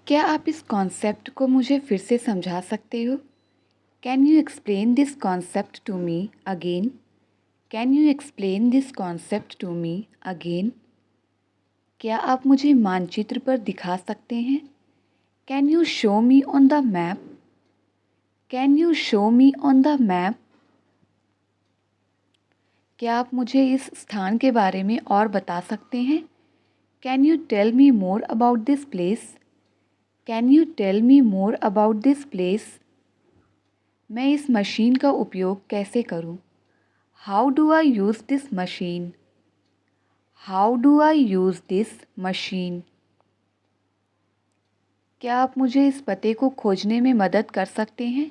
क्या आप इस कॉन्सेप्ट को मुझे फिर से समझा सकते हो? Can you explain this concept to me again? Can you explain this concept to me again? क्या आप मुझे मानचित्र पर दिखा सकते हैं? Can you show me on the map? Can you show me on the map? क्या आप मुझे इस स्थान के बारे में और बता सकते हैं? Can you tell me more about this place? Can you tell me more about this place? मैं इस मशीन का उपयोग कैसे करूं? How do I use this machine? How do I use this machine? क्या आप मुझे इस पते को खोजने में मदद कर सकते हैं?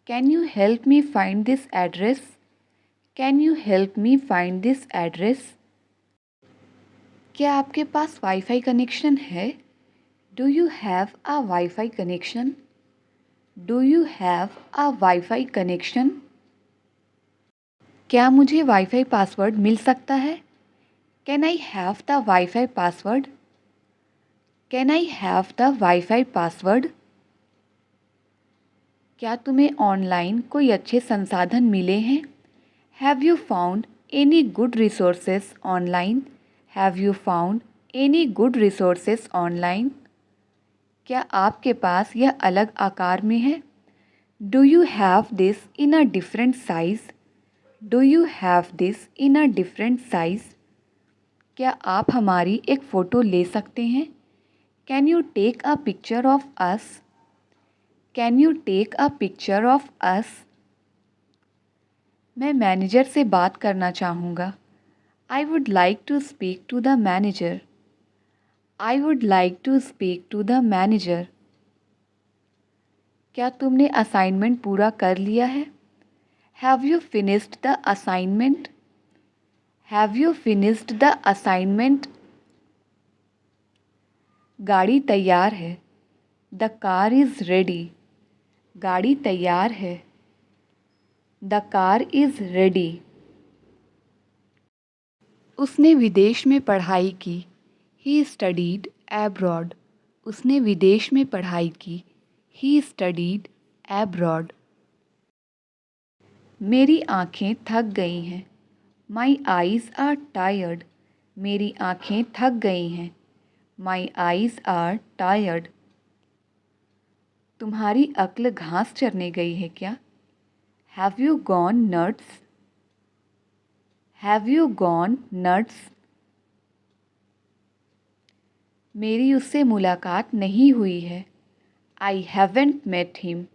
Can you help me find this address? Can you help me find this address? क्या आपके पास वाईफाई कनेक्शन है? Do you have a wifi connection? Do you have a wifi connection? क्या मुझे वाईफाई पासवर्ड मिल सकता है? Can I have the wifi password? Can I have the wifi password? क्या तुम्हें online कोई अच्छे संसाधन मिले हैं? Have you found any good resources online? Have you found any good resources online? क्या आपके पास यह अलग आकार में है? Do you have this in a different size? Do you have this in a different size? क्या आप हमारी एक फ़ोटो ले सकते हैं? Can you take a picture of us? Can you take a picture of us? मैं manager से बात करना चाहूँगा। I would like to speak to the manager. I would like to speak to the manager. क्या तुमने assignment पूरा कर लिया है? Have you finished the assignment? Have you finished the assignment? गाड़ी तैयार है। The car is ready. गाड़ी तैयार है। The car is ready. उसने विदेश में पढ़ाई की। He studied abroad. उसने विदेश में पढ़ाई की। He studied abroad. मेरी आँखें थक गई हैं। My eyes are tired. मेरी आँखें थक गई हैं। My eyes are tired. तुम्हारी अक्ल घास चरने गई है क्या? Have you gone nuts? Have you gone nuts? मेरी उससे मुलाकात नहीं हुई है। I haven't met him.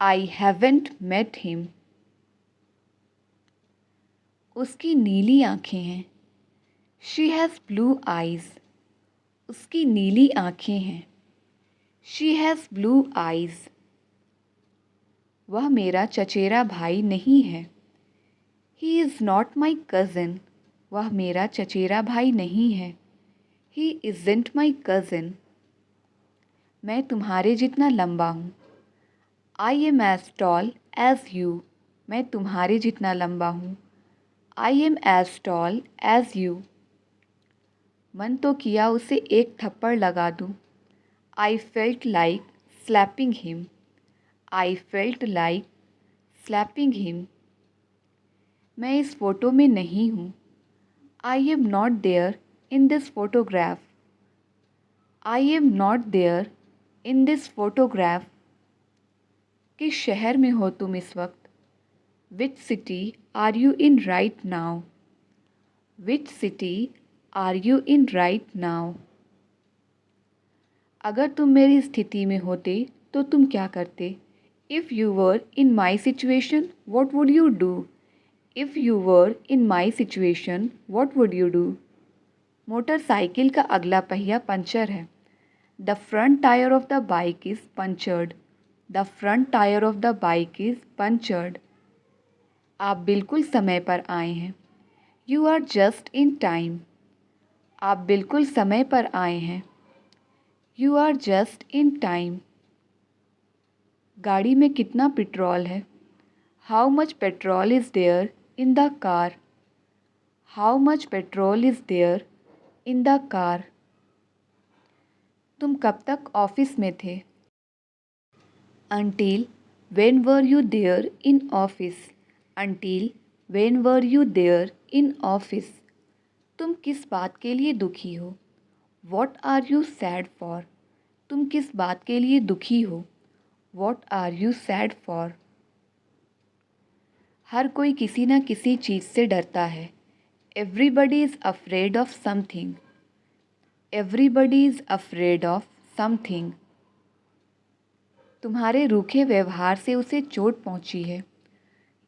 I haven't met him. उसकी नीली आँखें हैं। She has blue eyes. उसकी नीली आँखें हैं। She has blue eyes. वह मेरा चचेरा भाई नहीं है। He is not my cousin. वह मेरा चचेरा भाई नहीं है। He isn't my cousin. मैं तुम्हारे जितना लंबा हूँ। I am as tall as you. मैं तुम्हारे जितना लंबा हूँ। I am as tall as you. मन तो किया उसे एक थप्पड़ लगा दूँ। I felt like slapping him. I felt like slapping him. मैं इस फ़ोटो में नहीं हूँ। I am not there in this photograph. I am not there in this photograph. किस शहर में हो तुम इस वक्त? Which city are you in right now? Which city are you in right now? अगर तुम मेरी स्थिति में होते तो तुम क्या करते? If you were in my situation what would you do? If you were in my situation what would you do? Motorcycle का अगला पहिया पंचर है। The front tyre of the bike is punctured. The front tyre of the bike is punctured. आप बिल्कुल समय पर आए हैं। You are just in time. आप बिल्कुल समय पर आए हैं। You are just in time. गाड़ी में कितना पेट्रोल है? How much petrol is there in the car? How much petrol is there in the car? तुम कब तक ऑफिस में थे? Until when were you there in office? Until when were you there in office? तुम किस बात के लिए दुखी हो? What are you sad for? तुम किस बात के लिए दुखी हो? What are you sad for? हर कोई किसी न किसी चीज़ से डरता है. Everybody is afraid of something. Everybody is afraid of something. तुम्हारे रूखे व्यवहार से उसे चोट पहुंची है.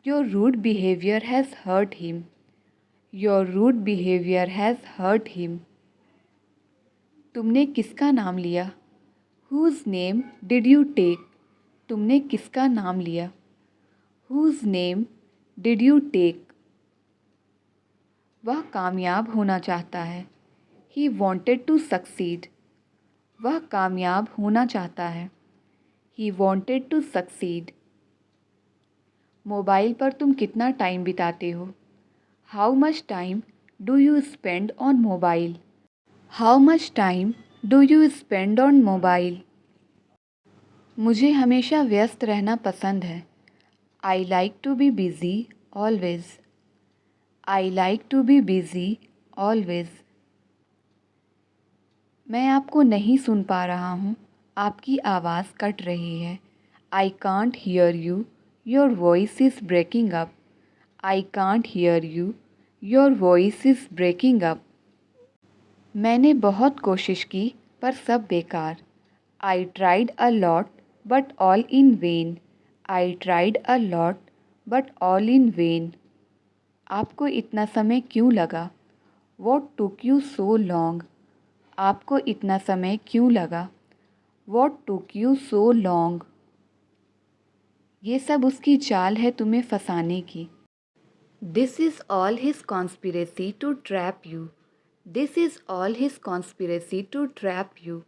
Your rude behavior has hurt him. Your rude behavior has hurt him. तुमने किसका नाम लिया? Whose name did you take? तुमने किसका नाम लिया? Whose name did you take? वह कामयाब होना चाहता है. He wanted to succeed. वह कामयाब होना चाहता है. He wanted to succeed. Mobile पर तुम कितना टाइम बिताते हो? How much time do you spend on mobile? How much time do you spend on mobile? मुझे हमेशा व्यस्त रहना पसंद है. I like to be busy always. I like to be busy always. मैं आपको नहीं सुन पा रहा हूँ. आपकी आवाज़ कट रही है. I can't hear you. Your voice is breaking up. I can't hear you. Your voice is breaking up. मैंने बहुत कोशिश की पर सब बेकार. I tried a lot but all in vain. I tried a lot but all in vain. आपको इतना समय क्यों लगा? What took you so long? आपको इतना समय क्यों लगा? What took you so long? ये सब उसकी चाल है तुम्हें फंसाने की. This is all his conspiracy to trap you. This is all his conspiracy to trap you.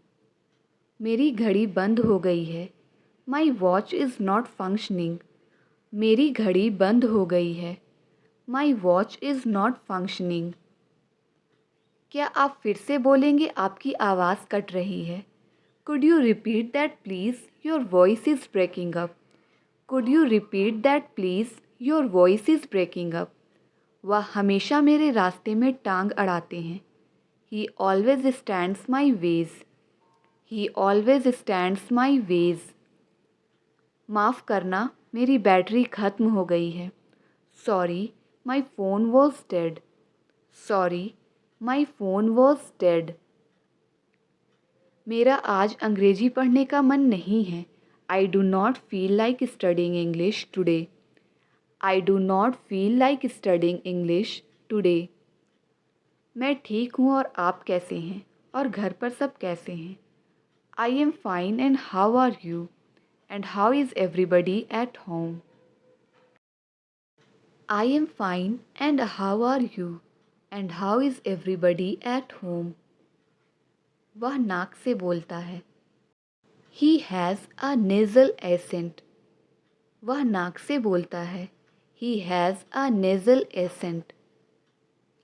मेरी घड़ी बंद हो गई है. My watch is not functioning. मेरी घड़ी बंद हो गई है. My watch is not functioning. क्या आप फिर से बोलेंगे? आपकी आवाज़ कट रही है. Could you repeat that please? Your voice is breaking up. Could you repeat that please? Your voice is breaking up. वह हमेशा मेरे रास्ते में टांग अड़ाते हैं. He always stands my ways. He always stands my ways. माफ़ करना, मेरी बैटरी ख़त्म हो गई है. Sorry, my phone was dead. Sorry, my phone was dead. मेरा आज अंग्रेजी पढ़ने का मन नहीं है. I do not feel like studying English today. I do not feel like studying English today. मैं ठीक हूँ और आप कैसे हैं? और घर पर सब कैसे हैं? I am fine and how are you? And how is everybody at home? I am fine and how are you? And how is everybody at home? वह नाक से बोलता है. He has a nasal accent. वह नाक से बोलता है. He has a nasal accent.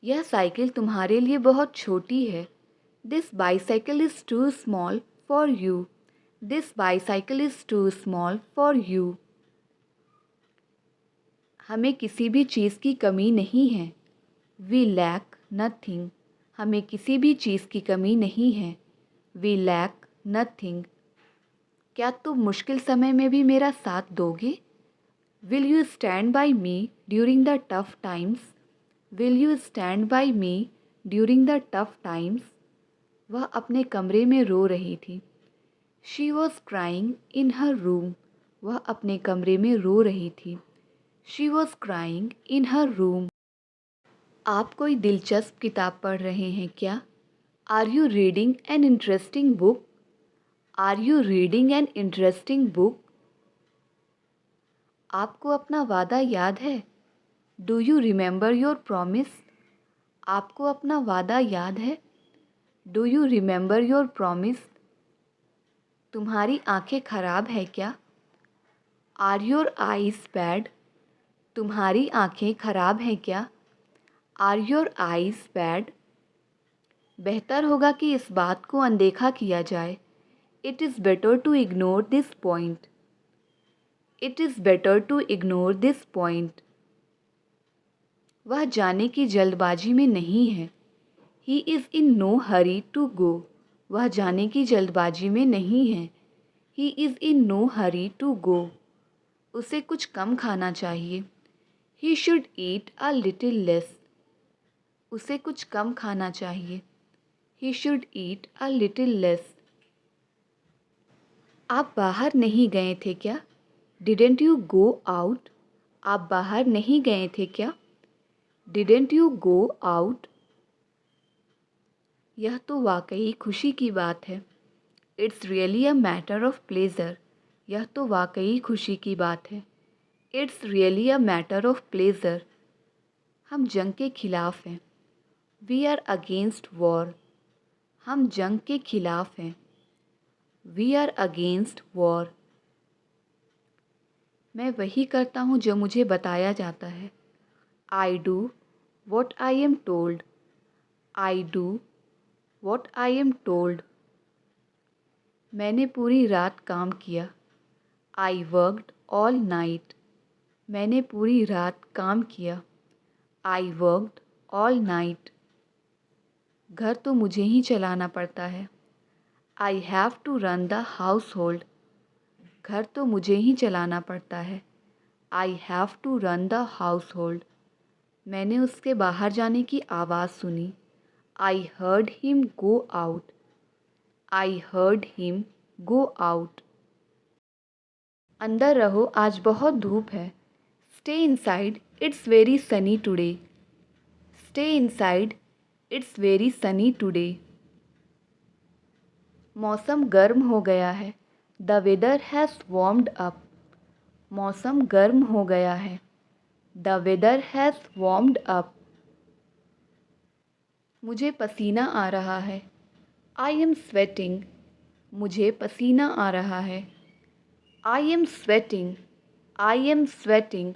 यह साइकिल तुम्हारे लिए बहुत छोटी है. This bicycle is too small for you. This bicycle is too small for you. हमें किसी भी चीज़ की कमी नहीं है. We lack nothing. हमें किसी भी चीज़ की कमी नहीं है. We lack nothing. क्या तुम मुश्किल समय में भी मेरा साथ दोगे? Will you stand by me during the tough times? Will you stand by me during the tough times? वह अपने कमरे में रो रही थी. She was crying in her room. वह अपने कमरे में रो रही थी. She was crying in her room. आप कोई दिलचस्प किताब पढ़ रहे हैं क्या? Are you reading an interesting book? Are you reading an interesting book? आपको अपना वादा याद है? Do you remember your promise? आपको अपना वादा याद है? Do you remember your promise? तुम्हारी आंखें खराब है क्या? Are your eyes bad? तुम्हारी आंखें खराब हैं क्या? Are your eyes bad? बेहतर होगा कि इस बात को अनदेखा किया जाए. It is better to ignore this point. It is better to ignore this point. वह जाने की जल्दबाजी में नहीं है. He is in no hurry to go. वह जाने की जल्दबाजी में नहीं है. He is in no hurry to go. उसे कुछ कम खाना चाहिए. He should eat a little less. उसे कुछ कम खाना चाहिए. He should eat a little less. आप बाहर नहीं गए थे क्या? Didn't you go out? आप बाहर नहीं गए थे क्या? Didn't you go out? यह तो वाकई खुशी की बात है. It's really a matter of pleasure. यह तो वाकई खुशी की बात है. It's really a matter of pleasure. हम जंग के खिलाफ हैं. We are against war. हम जंग के खिलाफ हैं. We are against war. मैं वही करता हूँ जो मुझे बताया जाता है. I do what I am told. I do what I am told. मैंने पूरी रात काम किया. I worked all night. मैंने पूरी रात काम किया. I worked all night. घर तो मुझे ही चलाना पड़ता है. I have to run the household. घर तो मुझे ही चलाना पड़ता है. I have to run the household. मैंने उसके बाहर जाने की आवाज़ सुनी. I heard him go out. I heard him go out. अंदर रहो, आज बहुत धूप है. Stay inside, it's very sunny today. Stay inside, it's very sunny today. मौसम गर्म हो गया है. The weather has warmed up. मौसम गर्म हो गया है. The weather has warmed up. मुझे पसीना आ रहा है. I am sweating. मुझे पसीना आ रहा है. I am sweating. I am sweating.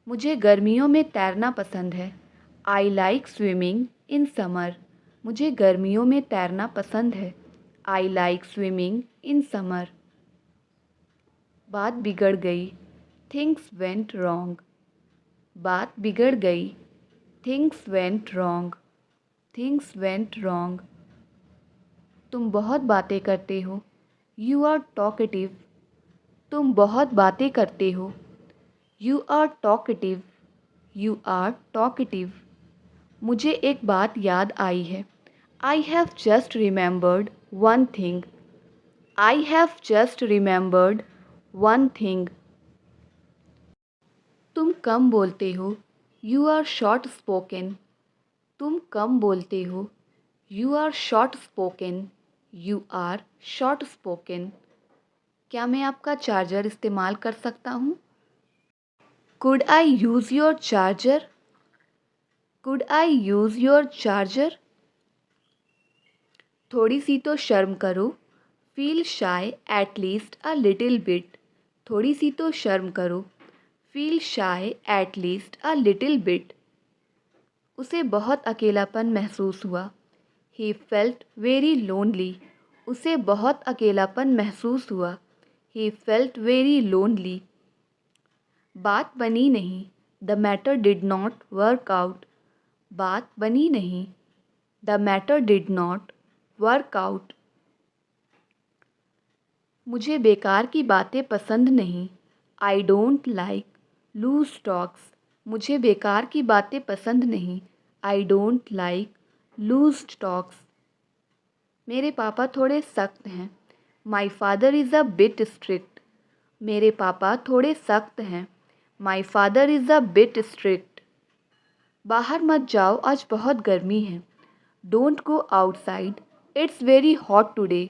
मुझे गर्मियों में तैरना पसंद है. I like swimming in summer. मुझे गर्मियों में तैरना पसंद है. I like swimming in summer. बात बिगड़ गई. Things went wrong. बात बिगड़ गई. Things went wrong. Things went wrong. तुम बहुत बातें करते हो. You are talkative. तुम बहुत बातें करते हो. You are talkative. You are talkative. मुझे एक बात याद आई है. I have just remembered one thing. I have just remembered one thing. तुम कम बोलते हो. You are short spoken. तुम कम बोलते हो. You are short spoken. You are short spoken. क्या मैं आपका चार्जर इस्तेमाल कर सकता हूँ? Could I use your charger? Could I use your charger? थोड़ी सी तो शर्म करो. Feel shy at least a little bit. थोड़ी सी तो शर्म करो. Feel shy at least a little bit. उसे बहुत अकेलापन महसूस हुआ. He felt very lonely. उसे बहुत अकेलापन महसूस हुआ. He felt very lonely. बात बनी नहीं. The matter did not work out. बात बनी नहीं. The matter did not work out. मुझे बेकार की बातें पसंद नहीं. I don't like loose talks. मुझे बेकार की बातें पसंद नहीं. I don't like loose talks. मेरे पापा थोड़े सख्त हैं. My father is a bit strict. मेरे पापा थोड़े सख्त हैं. My father is a bit strict. बाहर मत जाओ, आज बहुत गर्मी है. Don't go outside. It's very hot today.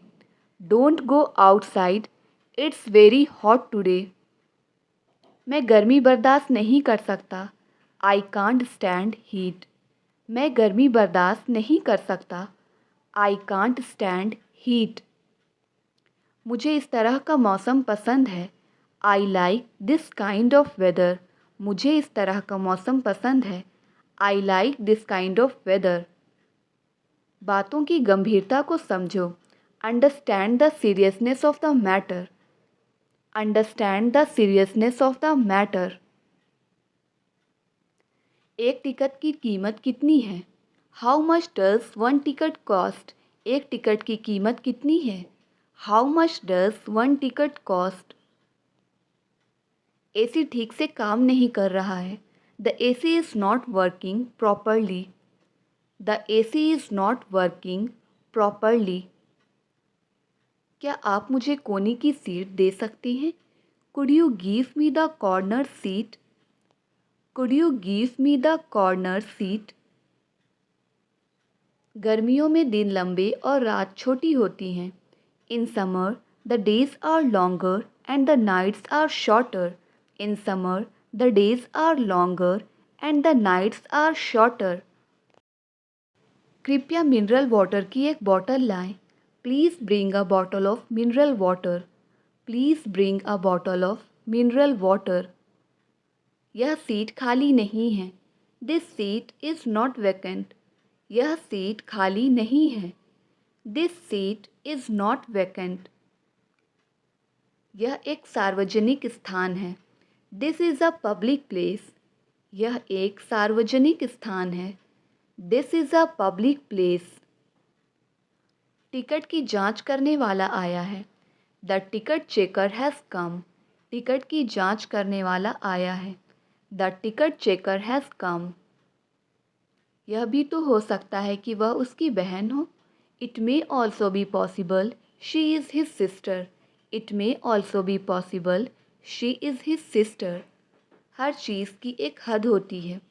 Don't go outside. It's very hot today. मैं गर्मी बर्दाश्त नहीं कर सकता. I can't stand heat. मैं गर्मी बर्दाश्त नहीं कर सकता. I can't stand heat. मुझे इस तरह का मौसम पसंद है. I like this kind of weather. मुझे इस तरह का मौसम पसंद है. I like this kind of weather. बातों की गंभीरता को समझो. Understand the seriousness of the matter, understand the seriousness of the matter. एक टिकट की कीमत कितनी है? How much does one ticket cost? एक टिकट की कीमत कितनी है? How much does one ticket cost? AC ठीक से काम नहीं कर रहा है। The AC is not working properly, the AC is not working properly. क्या आप मुझे कोने की सीट दे सकते हैं? Could you give me the corner seat? Could you give me the corner seat? गर्मियों में दिन लंबे और रात छोटी होती हैं। In summer the days are longer and the nights are shorter. In summer the days are longer and the nights are shorter. कृपया मिनरल वाटर की एक बॉटल लाएं। Please bring a bottle of mineral water. Please bring a bottle of mineral water. यह seat खाली नहीं है। This seat is not vacant. यह seat खाली नहीं है। This seat is not vacant. यह एक सार्वजनिक स्थान है। This is a public place. यह एक सार्वजनिक स्थान है। This is a public place. Ticket की जांच करने वाला आया है। The ticket checker has come. Ticket की जांच करने वाला आया है। The ticket checker has come. यह भी तो हो सकता है कि वह उसकी बहन हो। It may also be possible she is his sister. It may also be possible she is his sister. हर चीज़ की एक हद होती है।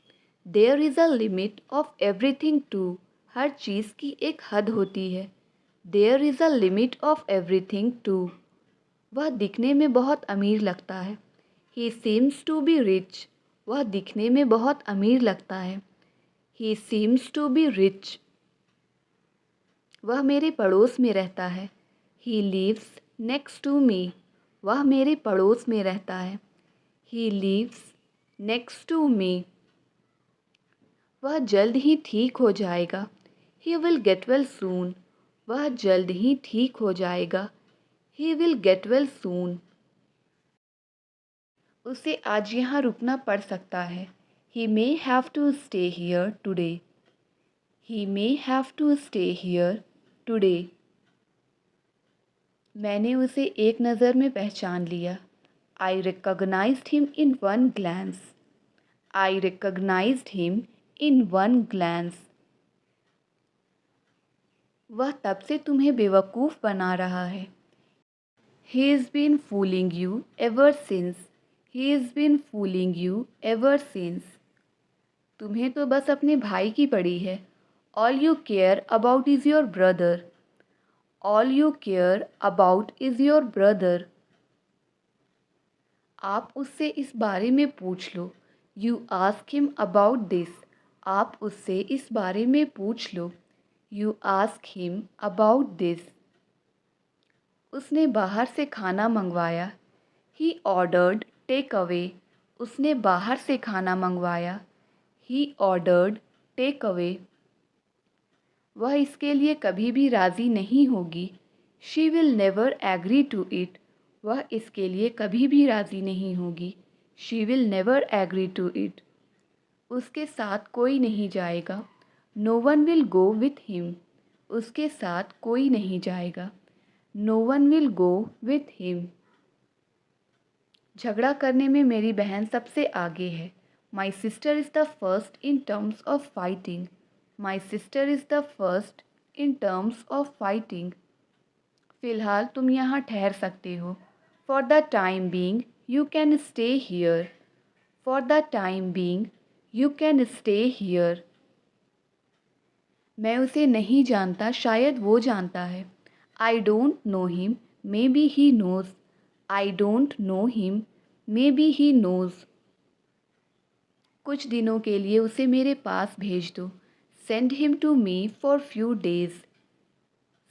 There is a limit of everything too. हर चीज़ की एक हद होती है। There is a limit of everything too. वह दिखने में बहुत अमीर लगता है। He seems to be rich. वह दिखने में बहुत अमीर लगता है। He seems to be rich. वह मेरे पड़ोस में रहता है। He lives next to me. वह मेरे पड़ोस में रहता है। He lives next to me. वह जल्द ही ठीक हो जाएगा। He will get well soon. वह जल्द ही ठीक हो जाएगा। He will get well soon. उसे आज यहाँ रुकना पड़ सकता है। He may have to stay here today. He may have to stay here today. मैंने उसे एक नज़र में पहचान लिया। I recognised him in one glance. I recognised him in one glance. वह तब से तुम्हें बेवकूफ़ बना रहा है। He is been fooling you ever since. He is been fooling you ever since. तुम्हें तो बस अपने भाई की पड़ी है। All you care about is your brother. All you care about is your brother. आप उससे इस बारे में पूछ लो। You ask him about this. आप उससे इस बारे में पूछ लो। You ask him about this. उसने बाहर से खाना मंगवाया। He ordered take away. उसने बाहर से खाना मंगवाया। He ordered take away. वह इसके लिए कभी भी राज़ी नहीं होगी। She will never agree to it. वह इसके लिए कभी भी राज़ी नहीं होगी। She will never agree to it. उसके साथ कोई नहीं जाएगा। No one will go with him. उसके साथ कोई नहीं जाएगा। No one will go with him. झगड़ा करने में मेरी बहन सबसे आगे है। My sister is the first in terms of fighting. My sister is the first in terms of fighting. फ़िलहाल तुम यहाँ ठहर सकते हो। For the time being you can stay here. For the time being you can stay here. मैं उसे नहीं जानता, शायद वो जानता है। I don't know him, maybe he knows. I don't know him, maybe he knows. कुछ दिनों के लिए उसे मेरे पास भेज दो। Send him to me for few days.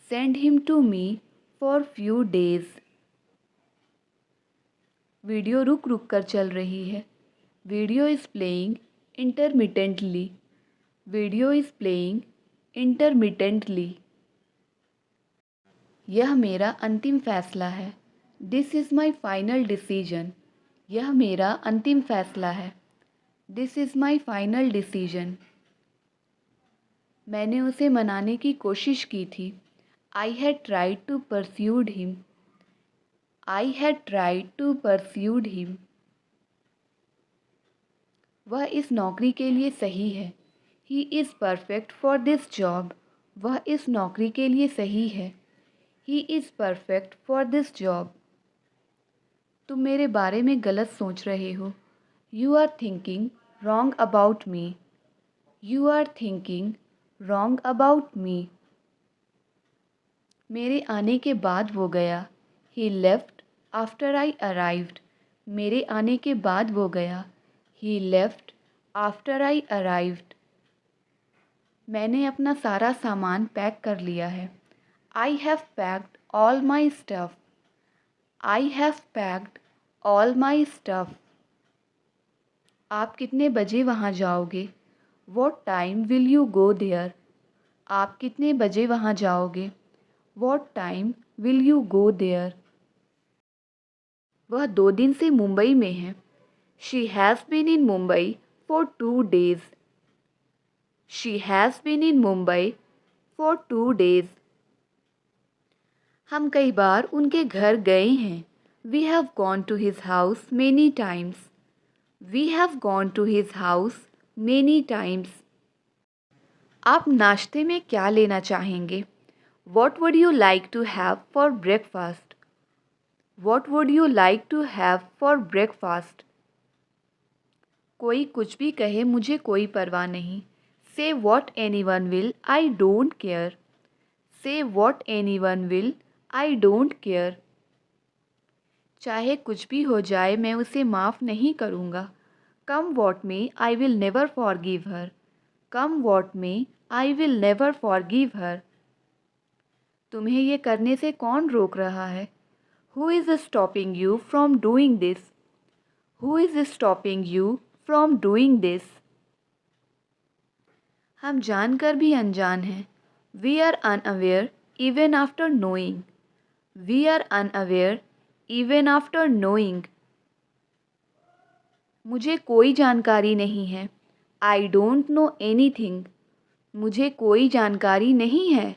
Send him to me for few days. Video रुक रुक कर चल रही है। Video is playing intermittently. Video is playing intermittently. यह मेरा अंतिम फैसला है। This is my final decision. यह मेरा अंतिम फैसला है। This is my final decision. मैंने उसे मनाने की कोशिश की थी। I had tried to persuade him. I had tried to persuade him. वह इस नौकरी के लिए सही है। He is perfect for this job. वह इस नौकरी के लिए सही है। He is perfect for this job. तुम मेरे बारे में गलत सोच रहे हो। You are thinking wrong about me. You are thinking wrong about me. मेरे आने के बाद वो गया। He left after I arrived. मेरे आने के बाद वो गया। He left after I arrived. मैंने अपना सारा सामान पैक कर लिया है। I have packed all my stuff. I have packed all my stuff. आप कितने बजे वहाँ जाओगे? What time will you go there? आप कितने बजे वहाँ जाओगे? What time will you go there? वह 2 दिन से मुंबई में है। She has been in Mumbai for 2 days। She has been in Mumbai for 2 days। हम कई बार उनके घर गए हैं। We have gone to his house many times. We have gone to his house many times. आप नाश्ते में क्या लेना चाहेंगे? What would you like to have for breakfast? What would you like to have for breakfast? कोई कुछ भी कहे मुझे कोई परवाह नहीं। से what anyone will I don't care. Say what anyone will I don't care. चाहे कुछ भी हो जाए मैं उसे माफ़ नहीं करूँगा। Come what may I will never forgive her. Come what may I will never forgive her. तुम्हें ये करने से कौन रोक रहा है? Who is stopping you from doing this? Who is stopping you from doing this? हम जानकर भी अनजान हैं। We are unaware even after knowing. We are unaware even after knowing. मुझे कोई जानकारी नहीं है। I don't know anything. मुझे कोई जानकारी नहीं है।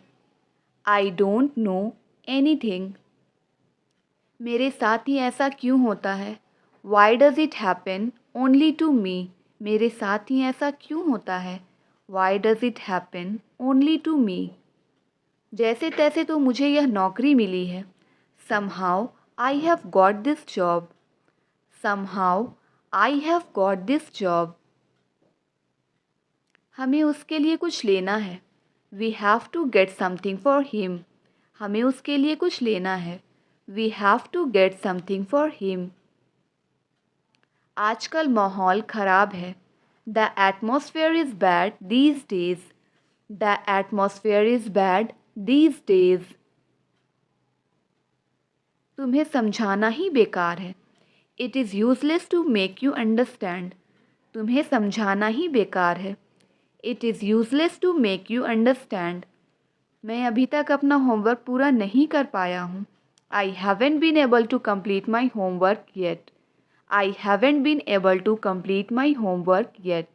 I don't know anything. मेरे साथ ही ऐसा क्यों होता है? Why does it happen only to me? मेरे साथ ही ऐसा क्यों होता है? Why does it happen only to me? जैसे तैसे तो मुझे यह नौकरी मिली है। Somehow I have got this job. Somehow I have got this job. हमें उसके लिए कुछ लेना है। We have to get something for him. हमें उसके लिए कुछ लेना है। We have to get something for him. आजकल माहौल ख़राब है। The atmosphere is bad these days. The atmosphere is bad these days. तुम्हें समझाना ही बेकार है। It is useless to make you understand. तुम्हें समझाना ही बेकार है। It is useless to make you understand. मैं अभी तक अपना होमवर्क पूरा नहीं कर पाया हूँ। I haven't been able to complete my homework yet. I haven't been able to complete my homework yet.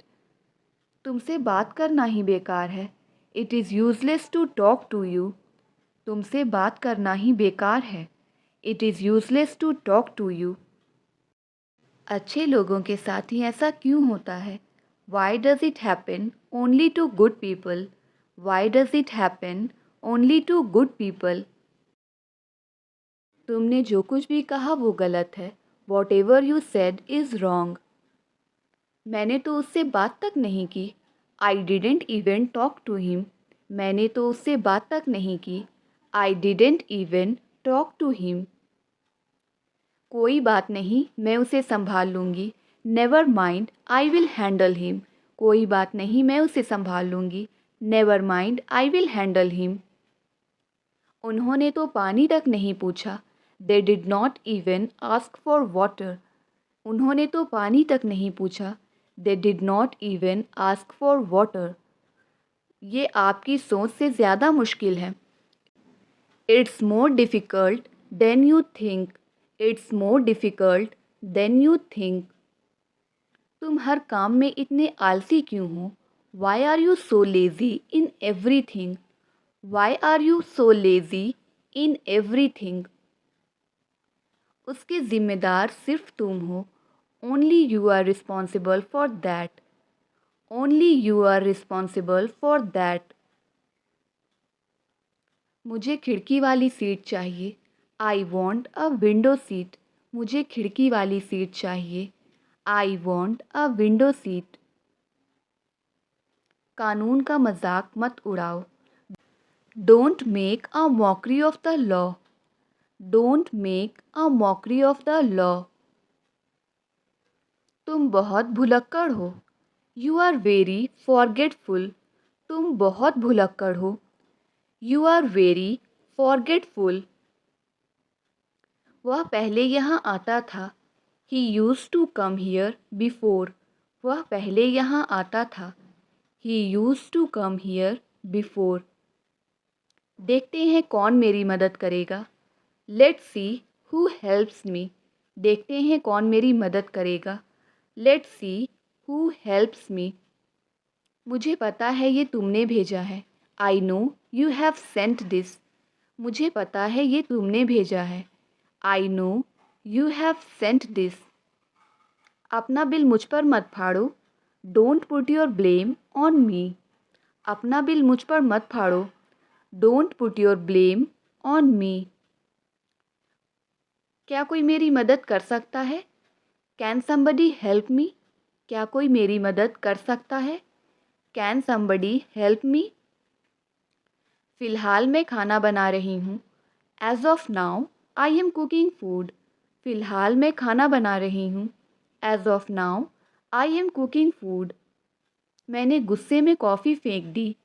तुमसे बात करना ही बेकार है। It is useless to talk to you. तुमसे बात करना ही बेकार है। It is useless to talk to you. अच्छे लोगों के साथ ही ऐसा क्यों होता है? Why does it happen only to good people? Why does it happen only to good people? तुमने जो कुछ भी कहा वो गलत है। Whatever you said is wrong. मैंने तो उससे बात तक नहीं की। I didn't even talk to him. मैंने तो उससे बात तक नहीं की। I didn't even talk to him. कोई बात नहीं, मैं उसे संभाल लूँगी। Never mind I will handle him. कोई बात नहीं, मैं उसे संभाल लूँगी। Never mind I will handle him. उन्होंने तो पानी तक नहीं पूछा। They did not even ask for water. उन्होंने तो पानी तक नहीं पूछा। They did not even ask for water. ये आपकी सोच से ज़्यादा मुश्किल है। It's more difficult than you think. It's more difficult than you think. तुम हर काम में इतने आलसी क्यों हो? Why are you so lazy in everything? Why are you so lazy in everything? उसके ज़िम्मेदार सिर्फ तुम हो. Only you are responsible for that. Only you are responsible for that. मुझे खिड़की वाली सीट चाहिए. I want a window seat. मुझे खिड़की वाली सीट चाहिए. I want a window seat. कानून का मजाक मत उड़ाओ. Don't make a mockery of the law. Don't make a mockery of the law. तुम बहुत भुलक्कड़ हो. You are very forgetful. तुम बहुत भुलक्कड़ हो. You are very forgetful. वह पहले यहाँ आता था. He used to come here before. वह पहले यहाँ आता था. He used to come here before. देखते हैं कौन मेरी मदद करेगा. Let's see who helps me. देखते हैं कौन मेरी मदद करेगा. Let's see who helps me. मुझे पता है ये तुमने भेजा है. I know you have sent this. मुझे पता है ये तुमने भेजा है. I know you have sent this. अपना बिल मुझ पर मत फाड़ो. Don't put your blame on me. अपना बिल मुझ पर मत फाड़ो. Don't put your blame on me. क्या कोई मेरी मदद कर सकता है? Can somebody help me? क्या कोई मेरी मदद कर सकता है? Can somebody help me? फ़िलहाल मैं खाना बना रही हूँ. As of now, I am cooking food. फ़िलहाल मैं खाना बना रही हूँ. As of now, I am cooking food. मैंने गुस्से में कॉफ़ी फेंक दी.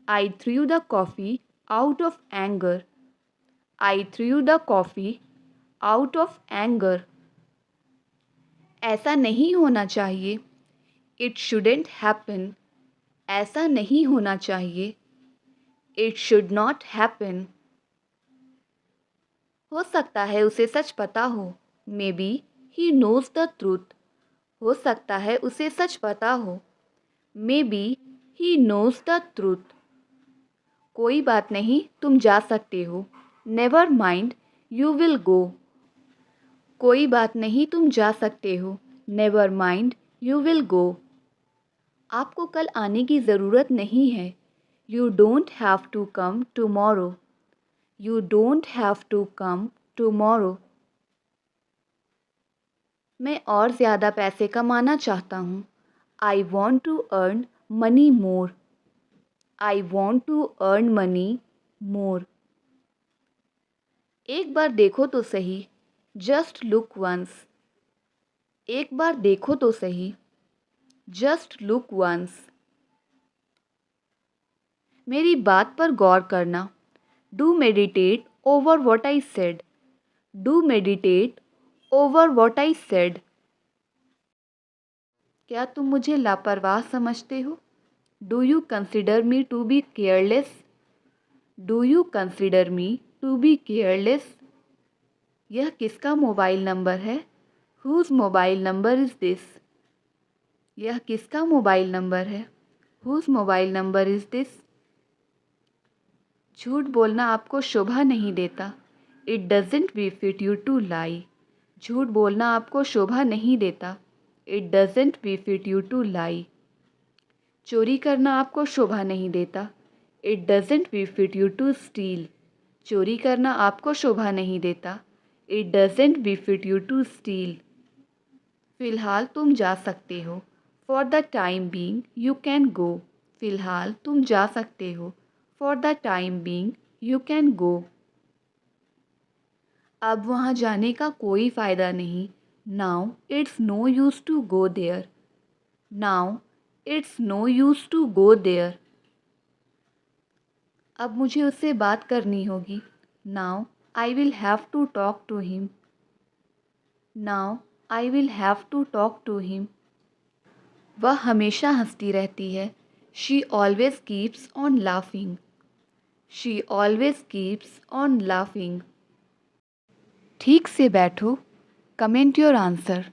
I threw the coffee out of anger. I threw the coffee out of anger. ऐसा नहीं होना चाहिए. It shouldn't happen. ऐसा नहीं होना चाहिए. It should not happen. हो सकता है उसे सच पता हो. Maybe he knows the truth. हो सकता है उसे सच पता हो. Maybe he knows the truth. कोई बात नहीं, तुम जा सकते हो. Never mind, you will go. कोई बात नहीं, तुम जा सकते हो. Never mind, you will go. आपको कल आने की ज़रूरत नहीं है. You don't have to come tomorrow. You don't have to come tomorrow. मैं और ज़्यादा पैसे कमाना चाहता हूँ. I want to earn money more. I want to earn money more. एक बार देखो तो सही. Just look once. एक बार देखो तो सही. Just look once. मेरी बात पर गौर करना. Do meditate over what I said. Do meditate over what I said. क्या तुम मुझे लापरवाह समझते हो? Do you consider me to be careless? Do you consider me to be careless? यह किसका मोबाइल नंबर है? Whose mobile number is this? यह किसका मोबाइल नंबर है? Whose mobile number is this? झूठ बोलना आपको शोभा नहीं देता. It doesn't befit you to lie. झूठ बोलना आपको शोभा नहीं देता. It doesn't befit you to lie. चोरी करना आपको शोभा नहीं देता. It doesn't befit you to steal. चोरी करना आपको शोभा नहीं देता. It doesn't befit you to steal. फ़िलहाल तुम जा सकते हो. For the time being, you can go. फ़िलहाल तुम जा सकते हो. For the time being, you can go. अब वहाँ जाने का कोई फ़ायदा नहीं. Now it's no use to go there. Now it's no use to go there. अब मुझे उससे बात करनी होगी. Now I will have to talk to him. Now I will have to talk to him. वह हमेशा हंसती रहती है. She always keeps on laughing. She always keeps on laughing. ठीक से बैठो, कमेंट योर आंसर।